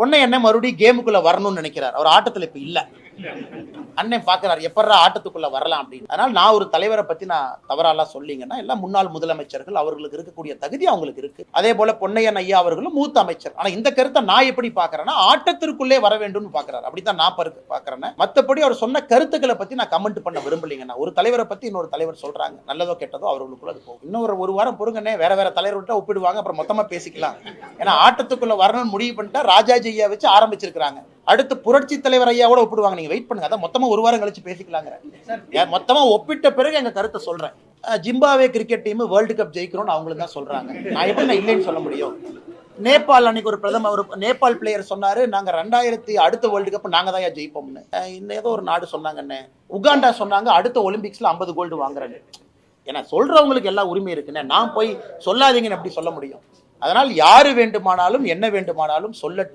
பொண்ணை என்ன மறுபடியும் கேமுக்குள்ள வரணும்னு நினைக்கிறார். அவர் ஆட்டத்துல இப்ப இல்ல. அண்ணன் பாக்குறாரு எப்படா ஆட்டத்துக்குள்ள வரலாம் அப்படின்னு. அதனால நான் ஒரு தலைவரை பத்தி நான் தவறாலாம் சொல்லிங்கன்னா எல்லாம் முன்னாள் முதலமைச்சர்கள், அவர்களுக்கு இருக்கக்கூடிய தகுதி அவங்களுக்கு இருக்கு. அதே போல பொன்னையன் ஐயா அவர்களும் மூத்த அமைச்சர். ஆனா இந்த கருத்தை நான் எப்படி பாக்குறேன்னா ஆட்டத்திற்குள்ளே வர வேண்டும் பாக்குறாரு. அப்படித்தான் நான் பாக்குறேன். மத்தபடி அவர் சொன்ன கருத்துக்களை பத்தி நான் கமெண்ட் பண்ண விரும்பலீங்கன்னா, ஒரு தலைவரை பத்தி இன்னொரு தலைவர் சொல்றாங்க, நல்லதோ கெட்டதோ அவர்களுக்குள்ள அது போகும். இன்னும் ஒரு வாரம் பொறுங்கண்ணே, வேற தலைவர்கிட்ட ஒப்பிடுவாங்க, அப்புறம் மொத்தமா பேசிக்கலாம். ஏன்னா ஆட்டத்துக்குள்ள வரணும்னு முடிவு பண்ணிட்டா ராஜாஜி ஐயா வச்சு ஆரம்பிச்சிருக்காங்க. அடுத்து புரட்சி தலைவர் ஐயாவோட ஒப்பிடுவாங்க. நீங்க வெயிட் பண்ணுங்க, அதான் மொத்தமா ஒரு வாரம் கழிச்சு பேசிக்கலாங்க. மொத்தமா ஒப்பிட்ட பிறகு எங்க கருத்தை சொல்றேன். Zimbabwe cricket team world cup ஜெயிக்கிறோம்னு அவங்களுக்கு தான் சொல்றாங்க. நான் எப்படி நான் இல்லைன்னு சொல்ல முடியும்? நேபாள் அன்னைக்கு ஒரு நேபாள் பிளேயர் சொன்னாரு, நாங்க 2000 அடுத்த வேர்ல்டு கப் நாங்க தான் ஜெயிப்போம்னு. இன்னும் ஏதோ ஒரு நாடு சொன்னாங்கன்னு, உகாண்டா சொன்னாங்க அடுத்த ஒலிம்பிக்ஸ்ல 50 கோல்டு வாங்குறேன்னு. ஏன்னா சொல்றவங்களுக்கு எல்லா உரிமை இருக்குன்னு நான் போய் சொல்லாதீங்கன்னு எப்படி சொல்ல முடியும்? அதனால் யாரு வேண்டுமானாலும் என்ன வேண்டுமானாலும் சொல்லட்டும்.